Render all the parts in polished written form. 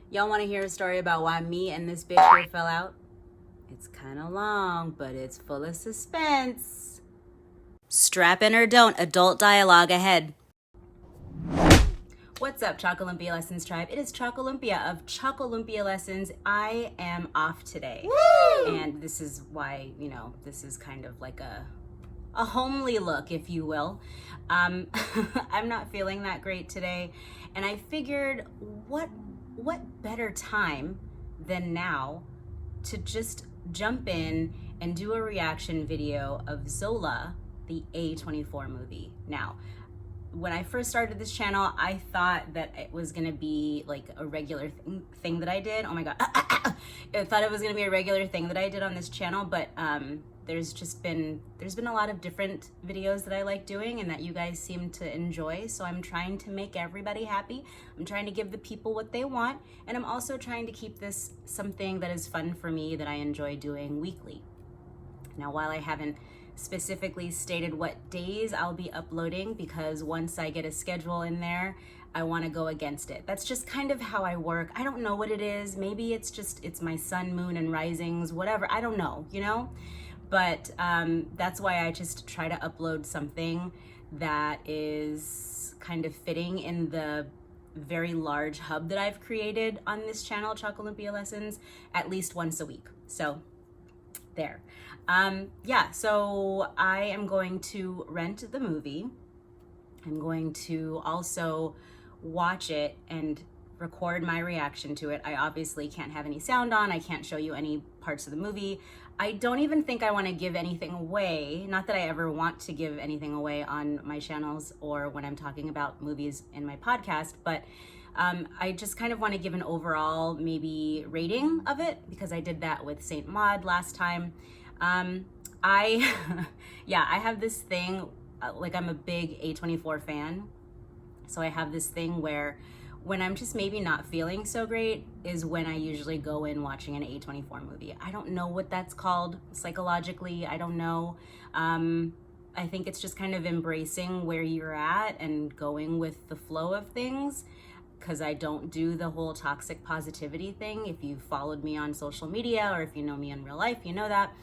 Y'all want to hear a story about why me and this bitch here fell out? It's kind of long, but it's full of suspense. Strap in or don't, adult dialogue ahead. What's up, ChocoLumpia Lessons tribe? It is ChocoLumpia of ChocoLumpia Lessons. I am off today. Woo! And this is why, this is kind of like a homely look, if you will. I'm not feeling that great today, and I figured what better time than now to just jump in and do a reaction video of Zola, the A24 movie. Now, when I first started this channel, I thought that it was gonna be like a regular thing that I did. Oh my god. I thought it was gonna be a regular thing that I did on this channel, but there's been a lot of different videos that I like doing and that you guys seem to enjoy. So I'm trying to make everybody happy. I'm trying to give the people what they want. And I'm also trying to keep this something that is fun for me that I enjoy doing weekly. Now, while I haven't specifically stated what days I'll be uploading, because once I get a schedule in there, I want to go against it. That's just kind of how I work. I don't know what it is. Maybe it's my sun, moon, and risings, whatever. I don't know, But that's why I just try to upload something that is kind of fitting in the very large hub that I've created on this channel, ChocoLumpia Lessons, at least once a week. So there. So I am going to rent the movie. I'm going to also watch it and record my reaction to it. I obviously can't have any sound on. I can't show you any parts of the movie. I don't even think I want to give anything away. Not that I ever want to give anything away on my channels or when I'm talking about movies in my podcast, but I just kind of want to give an overall maybe rating of it, because I did that with Saint Maud last time. I have this thing, like I'm a big A24 fan. So I have this thing where when I'm just maybe not feeling so great is when I usually go in watching an A24 movie. I don't know what that's called psychologically. I don't know. I think it's just kind of embracing where you're at and going with the flow of things, because I don't do the whole toxic positivity thing. If you followed me on social media or if you know me in real life, you know that.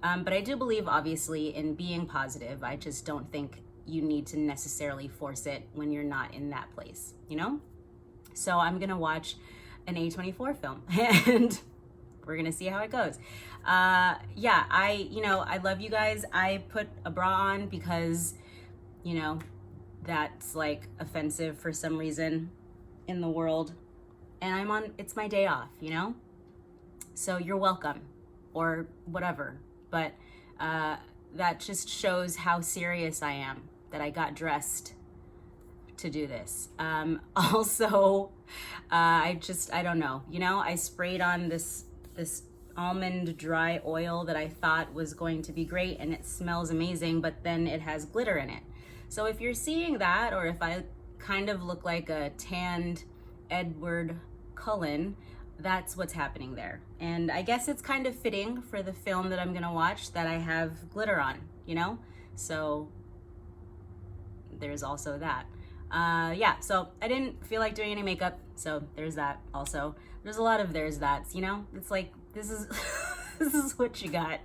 But I do believe, obviously, in being positive. I just don't think you need to necessarily force it when you're not in that place, So I'm gonna watch an A24 film and we're gonna see how it goes. I love you guys. I put a bra on because, that's like offensive for some reason in the world. And it's my day off, So you're welcome, or whatever. But that just shows how serious I am that I got dressed to do this. Also, I don't know, I sprayed on this almond dry oil that I thought was going to be great, and it smells amazing, but then it has glitter in it. So if you're seeing that, or if I kind of look like a tanned Edward Cullen, that's what's happening there. And I guess it's kind of fitting for the film that I'm gonna watch that I have glitter on, So there's also that. So I didn't feel like doing any makeup, so there's that also. There's a lot of there's that's, It's like, this is this is what you got.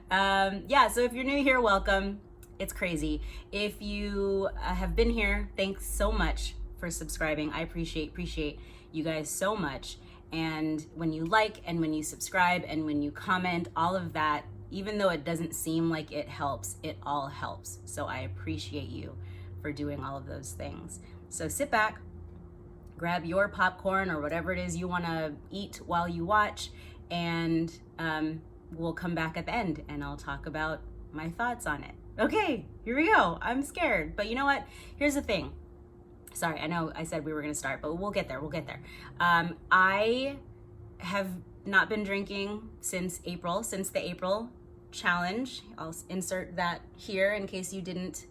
So if you're new here, welcome. It's crazy. If you have been here, thanks so much for subscribing. I appreciate you guys so much. And when you like and when you subscribe and when you comment, all of that, even though it doesn't seem like it helps, it all helps. So I appreciate you for doing all of those things. So sit back, grab your popcorn or whatever it is you want to eat while you watch, and we'll come back at the end and I'll talk about my thoughts on it. Okay, here we go. I'm scared, but you know what? Here's the thing. Sorry, I know I said we were gonna start, but we'll get there. I have not been drinking since April, since the April challenge. I'll insert that here in case you didn't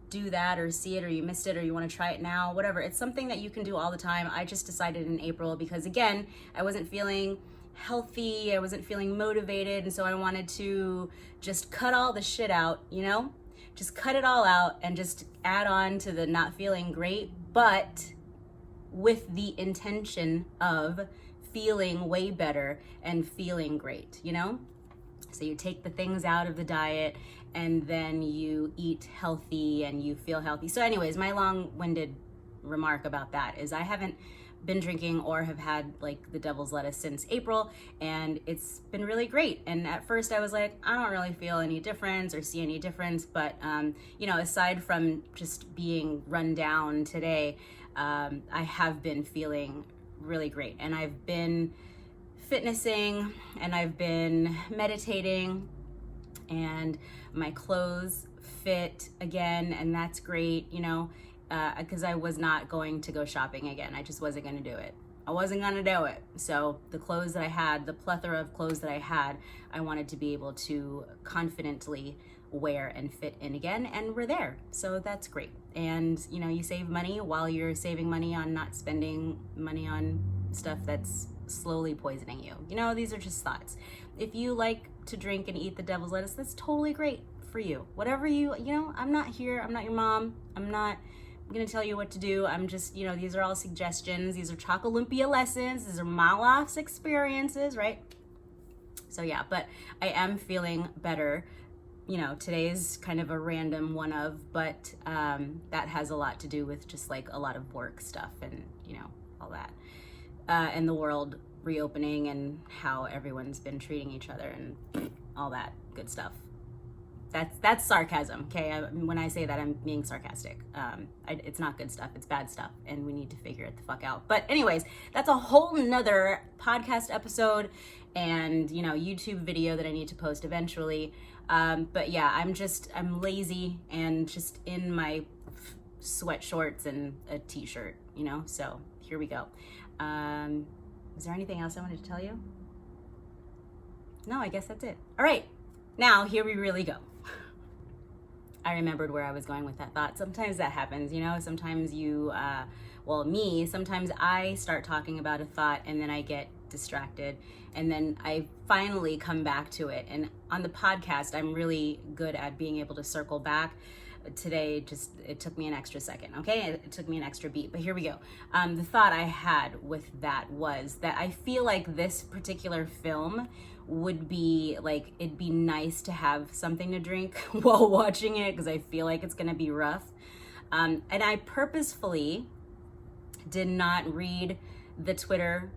do that or see it or you missed it or you want to try it now, whatever. It's something that you can do all the time. I just decided in April because, again, I wasn't feeling healthy, I wasn't feeling motivated, and so I wanted to just cut all the shit out, just cut it all out and just add on to the not feeling great, but with the intention of feeling way better and feeling great, you know? So you take the things out of the diet and then you eat healthy and you feel healthy. So anyways, my long-winded remark about that is I haven't been drinking or have had like the devil's lettuce since April, and it's been really great. And at first I was like, I don't really feel any difference or see any difference, but you know, aside from just being run down today, I have been feeling really great. And I've been fitnessing and I've been meditating, and my clothes fit again, and that's great, you know, because I was not going to go shopping again. I just wasn't going to do it. I wasn't going to do it. So the clothes that I had, the plethora of clothes that I had, I wanted to be able to confidently wear and fit in again, and we're there. So that's great. And you know, you save money while you're saving money on not spending money on stuff that's slowly poisoning you. You know, these are just thoughts. If you like to drink and eat the devil's lettuce, that's totally great for you. Whatever you know, I'm not here, I'm not your mom, I'm not gonna tell you what to do. I'm just, you know, these are all suggestions. These are ChocoLumpia lessons. These are my life's experiences, right? So yeah, but I am feeling better. You know, today's kind of a random one of, but that has a lot to do with just like a lot of work stuff and, you know, all that. And the world reopening and how everyone's been treating each other and all that good stuff. That's sarcasm, okay? When I say that, I'm being sarcastic. It's not good stuff, it's bad stuff, and we need to figure it the fuck out. But anyways, that's a whole nother podcast episode and, you know, YouTube video that I need to post eventually. But yeah, I'm lazy and just in my sweat shorts and a t-shirt, you know? So here we go. Is there anything else I wanted to tell you? No, I guess that's it. All right, now here we really go. I remembered where I was going with that thought. Sometimes that happens, you know? Sometimes you, sometimes I start talking about a thought and then I get distracted and then I finally come back to it. And on the podcast, I'm really good at being able to circle back. Today, it took me an extra second, okay? It took me an extra beat, but here we go. The thought I had with that was that I feel like this particular film would be like, it'd be nice to have something to drink while watching it because I feel like it's gonna be rough. And I purposefully did not read the Twitter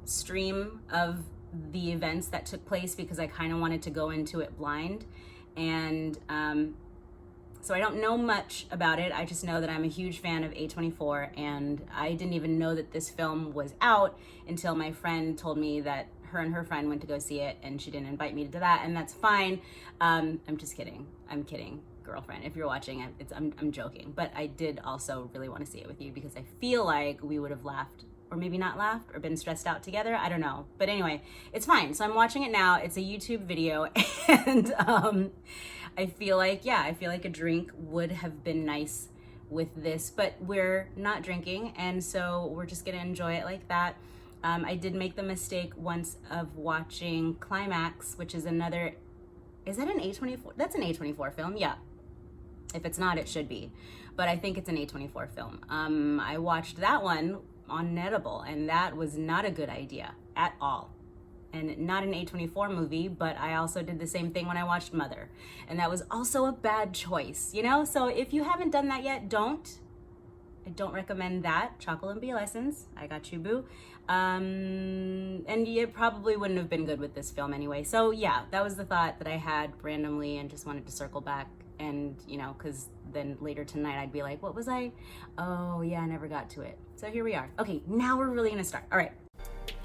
stream of the events that took place because I kind of wanted to go into it blind. And so I don't know much about it. I just know that I'm a huge fan of A24, and I didn't even know that this film was out until my friend told me that her and her friend went to go see it, and she didn't invite me to that, and that's fine. I'm just kidding. I'm kidding, girlfriend. If you're watching, I'm joking. But I did also really want to see it with you because I feel like we would have laughed, or maybe not laughed, or been stressed out together. I don't know. But anyway, it's fine. So I'm watching it now. It's a YouTube video, and I feel like a drink would have been nice with this, but we're not drinking, and so we're just gonna enjoy it like that. I did make the mistake once of watching Climax, which is another, is that an A24? That's an A24 film, yeah. If it's not, it should be. But I think it's an A24 film. I watched that one on Nettable, and that was not a good idea at all. And not an A24 movie, but I also did the same thing when I watched Mother. And that was also a bad choice, you know? So if you haven't done that yet, don't. I don't recommend that. ChocoLumpia Lessons, I got you, boo. And it probably wouldn't have been good with this film anyway. So yeah, that was the thought that I had randomly and just wanted to circle back. And, you know, because then later tonight I'd be like, what was I? Oh yeah, I never got to it. So here we are. Okay, now we're really gonna start. All right.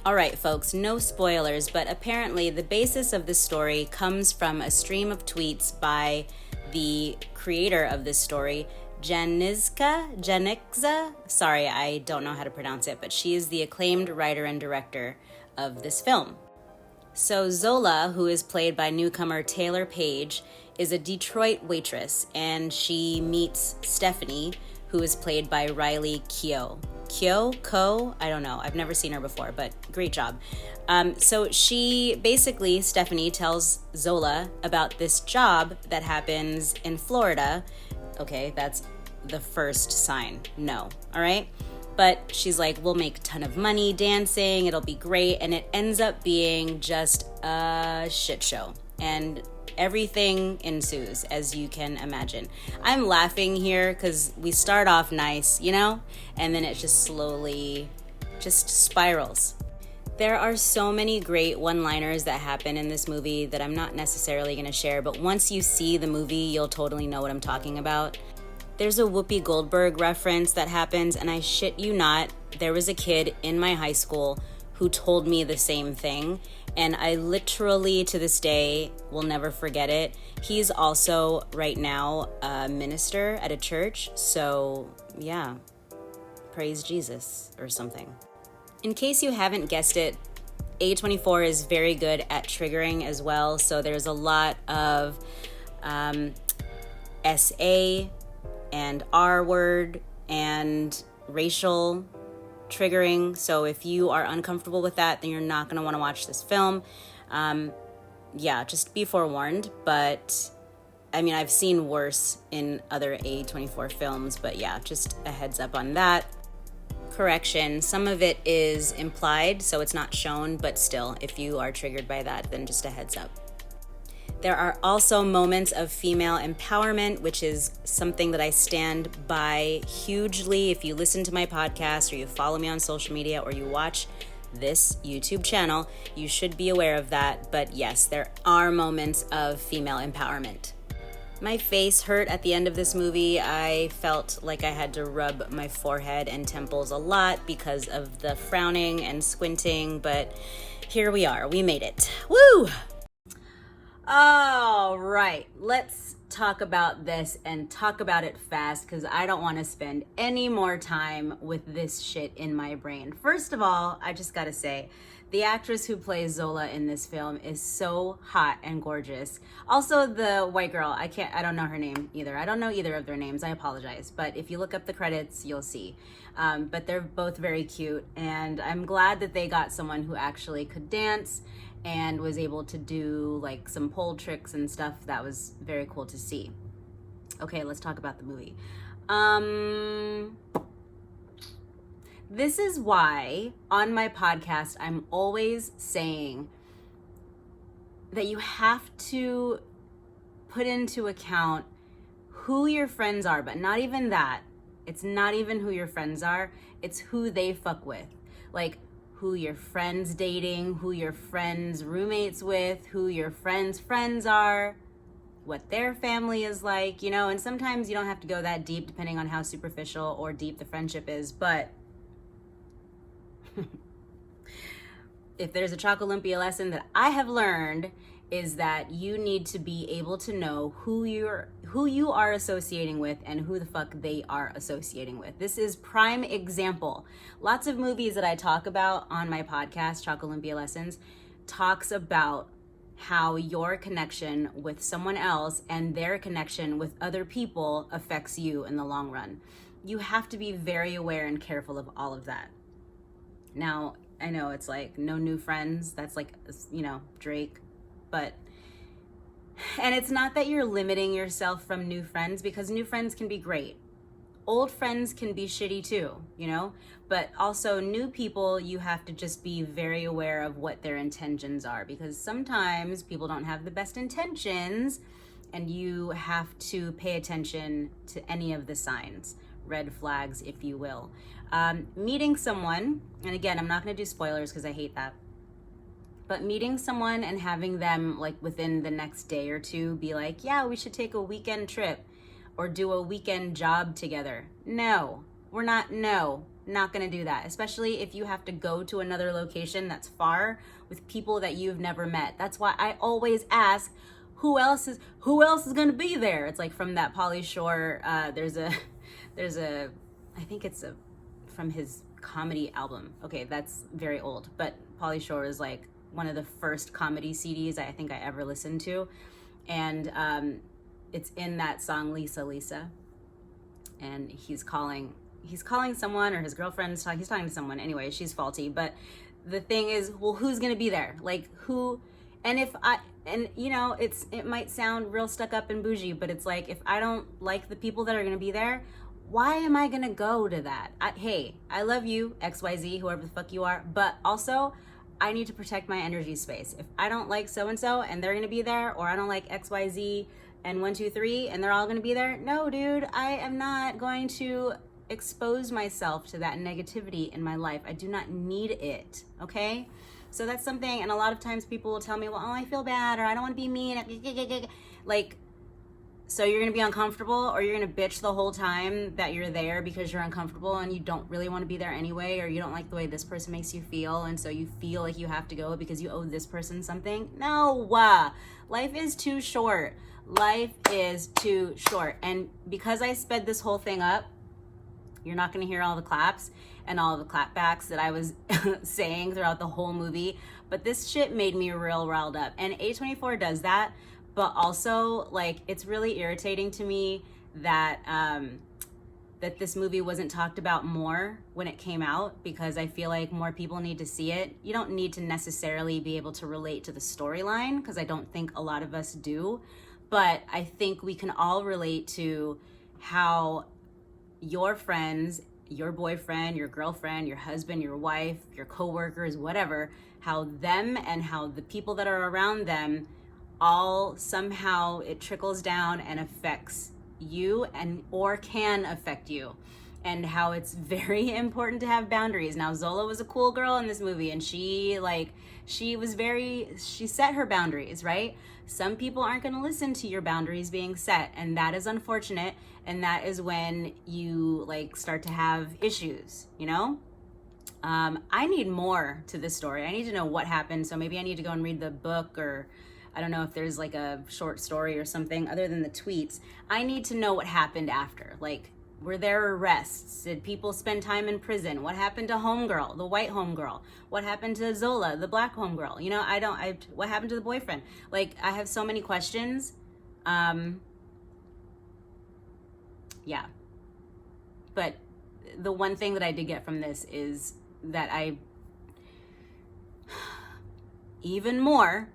All right, folks, no spoilers, but apparently the basis of this story comes from a stream of tweets by the creator of this story, Janicza. Sorry, I don't know how to pronounce it, but she is the acclaimed writer and director of this film. So Zola, who is played by newcomer Taylor Page, is a Detroit waitress, and she meets Stephanie, who is played by Riley Keough. Ko? I don't know. I've never seen her before, but great job. So Stephanie tells Zola about this job that happens in Florida. Okay, that's the first sign. No, all right? But she's like, we'll make a ton of money dancing, it'll be great, and it ends up being just a shit show. And everything ensues, as you can imagine. I'm laughing here because we start off nice, you know? And then it just slowly just spirals. There are so many great one-liners that happen in this movie that I'm not necessarily going to share, but once you see the movie, you'll totally know what I'm talking about. There's a Whoopi Goldberg reference that happens, and I shit you not, there was a kid in my high school who told me the same thing, and I literally, to this day, will never forget it. He's also, right now, a minister at a church, so yeah, praise Jesus or something. In case you haven't guessed it, A24 is very good at triggering as well. So there's a lot of SA and R word and racial triggering. So if you are uncomfortable with that, then you're not going to want to watch this film. Yeah, just be forewarned. But I mean, I've seen worse in other A24 films, but yeah, just a heads up on that. Correction, some of it is implied, so it's not shown, but still, if you are triggered by that, then just a heads up. There are also moments of female empowerment, which is something that I stand by hugely. If you listen to my podcast, or you follow me on social media, or you watch this YouTube channel, you should be aware of that. But yes, there are moments of female empowerment. My face hurt at the end of this movie. I felt like I had to rub my forehead and temples a lot because of the frowning and squinting, but here we are. We made it. Woo! All right, let's talk about this and talk about it fast because I don't want to spend any more time with this shit in my brain. First of all, I just gotta say, the actress who plays Zola in this film is so hot and gorgeous. Also, the white girl, I don't know her name either. I don't know either of their names, I apologize. But if you look up the credits, you'll see. But they're both very cute, and I'm glad that they got someone who actually could dance and was able to do like some pole tricks and stuff. That was very cool to see. Okay, let's talk about the movie. This is why on my podcast, I'm always saying that you have to put into account who your friends are, but not even that. It's not even who your friends are. It's who they fuck with. Like who your friends dating, who your friends roommates with, who your friends' friends are, what their family is like, you know, and sometimes you don't have to go that deep depending on how superficial or deep the friendship is, but if there's a ChocoLumpia lesson that I have learned is that you need to be able to know who you are associating with and who the fuck they are associating with. This is prime example. Lots of movies that I talk about on my podcast, ChocoLumpia Lessons, talks about how your connection with someone else and their connection with other people affects you in the long run. You have to be very aware and careful of all of that. Now, I know it's like no new friends. That's like, you know, Drake. But, and it's not that you're limiting yourself from new friends, because new friends can be great. Old friends can be shitty too, you know? But also new people, you have to just be very aware of what their intentions are, because sometimes people don't have the best intentions, and you have to pay attention to any of the signs. Red flags, if you will. Meeting someone, and again, I'm not going to do spoilers because I hate that, but meeting someone and having them like within the next day or two be like, yeah, we should take a weekend trip or do a weekend job together. No, not going to do that, especially if you have to go to another location that's far with people that you've never met. That's why I always ask, who else is going to be there? It's like from that Pauly Shore, there's a I think it's from his comedy album. Okay, that's very old, but Pauly Shore is like one of the first comedy CDs I think I ever listened to, and it's in that song Lisa Lisa, and he's calling someone, or his girlfriend's he's talking to someone. Anyway, she's faulty, but the thing is, well, who's gonna be there? Like who? And you know, it might sound real stuck up and bougie, but it's like, if I don't like the people that are gonna be there, why am I gonna go to that? Hey, I love you, XYZ, whoever the fuck you are, but also I need to protect my energy space. If I don't like so-and-so and they're gonna be there, or I don't like XYZ and 123 and they're all gonna be there, no, dude, I am not going to expose myself to that negativity in my life. I do not need it, okay? So that's something, and a lot of times people will tell me, well, oh, I feel bad, or I don't wanna be mean, like, so you're gonna be uncomfortable, or you're gonna bitch the whole time that you're there because you're uncomfortable and you don't really want to be there anyway, or you don't like the way this person makes you feel, and so you feel like you have to go because you owe this person something. No, life is too short. Life is too short. And because I sped this whole thing up, you're not gonna hear all the claps and all the clapbacks that I was saying throughout the whole movie, but this shit made me real riled up. And A24 does that. But also, like, it's really irritating to me that that this movie wasn't talked about more when it came out, because I feel like more people need to see it. You don't need to necessarily be able to relate to the storyline, because I don't think a lot of us do. But I think we can all relate to how your friends, your boyfriend, your girlfriend, your husband, your wife, your coworkers, whatever, how them and how the people that are around them, all somehow it trickles down and affects you, and or can affect you, and how it's very important to have boundaries. Now, Zola was a cool girl in this movie, and she set her boundaries, right? Some people aren't going to listen to your boundaries being set, and that is unfortunate, and that is when you like start to have issues, you know? I need more to this story. I need to know what happened, so maybe I need to go and read the book, or I don't know if there's like a short story or something other than the tweets. I need to know what happened after. Like, were there arrests? Did people spend time in prison? What happened to homegirl, the white homegirl? What happened to Zola, the black homegirl? You know, what happened to the boyfriend? Like, I have so many questions. Yeah. But the one thing that I did get from this is that even more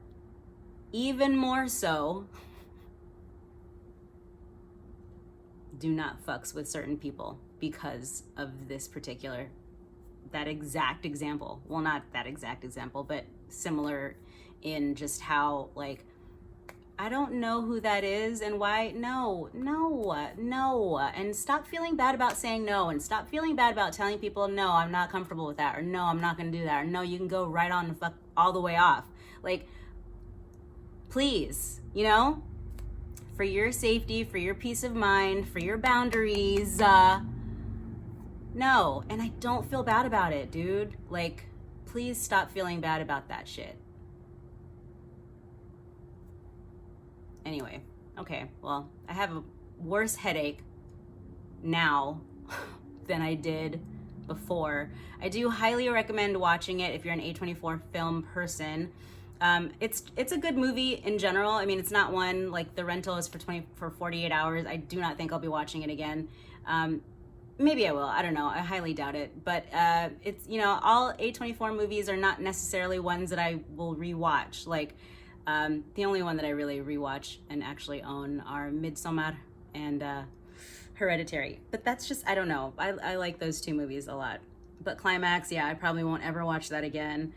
so, do not fucks with certain people because of this particular, that exact example. Well, not that exact example, but similar in just how, like, I don't know who that is and why. No. And stop feeling bad about saying no, and stop feeling bad about telling people, no, I'm not comfortable with that, or no, I'm not gonna do that, or no, you can go right on and fuck all the way off. Like, please, you know, for your safety, for your peace of mind, for your boundaries, no. And I don't feel bad about it, dude. Like, please stop feeling bad about that shit. Anyway, okay, well, I have a worse headache now than I did before. I do highly recommend watching it if you're an A24 film person. It's a good movie in general. I mean, it's not one, like, the rental is for 48 hours. I do not think I'll be watching it again. Maybe I will, I don't know, I highly doubt it. But it's, you know, all A24 movies are not necessarily ones that I will rewatch. Like, the only one that I really rewatch and actually own are Midsommar and Hereditary. But that's just, I don't know, I like those two movies a lot. But Climax, yeah, I probably won't ever watch that again.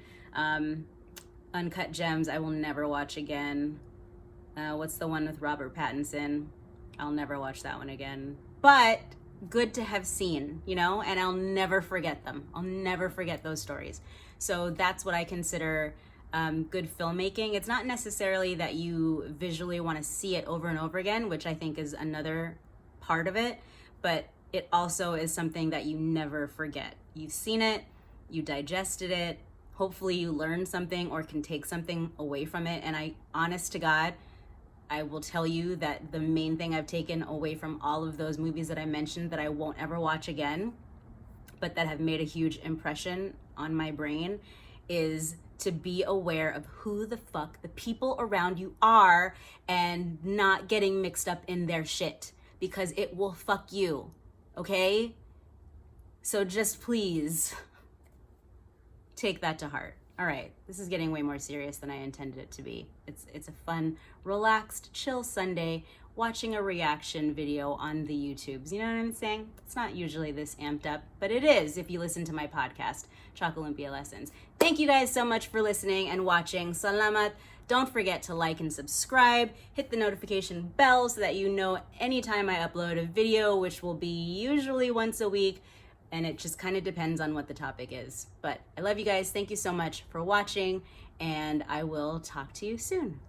Uncut Gems, I will never watch again. What's the one with Robert Pattinson? I'll never watch that one again. But good to have seen, you know, and I'll never forget them. I'll never forget those stories. So that's what I consider good filmmaking. It's not necessarily that you visually want to see it over and over again, which I think is another part of it, but it also is something that you never forget. You've seen it, you digested it, hopefully you learned something or can take something away from it. And I, honest to God, I will tell you that the main thing I've taken away from all of those movies that I mentioned that I won't ever watch again, but that have made a huge impression on my brain, is to be aware of who the fuck the people around you are and not getting mixed up in their shit, because it will fuck you, okay? So just please take that to heart. All right, this is getting way more serious than I intended it to be. It's a fun, relaxed, chill Sunday watching a reaction video on the YouTubes. You know what I'm saying? It's not usually this amped up, but it is if you listen to my podcast, ChocoLumpia Lessons. Thank you guys so much for listening and watching. Salamat. Don't forget to like and subscribe. Hit the notification bell so that you know anytime I upload a video, which will be usually once a week. And it just kind of depends on what the topic is. But I love you guys. Thank you so much for watching, and I will talk to you soon.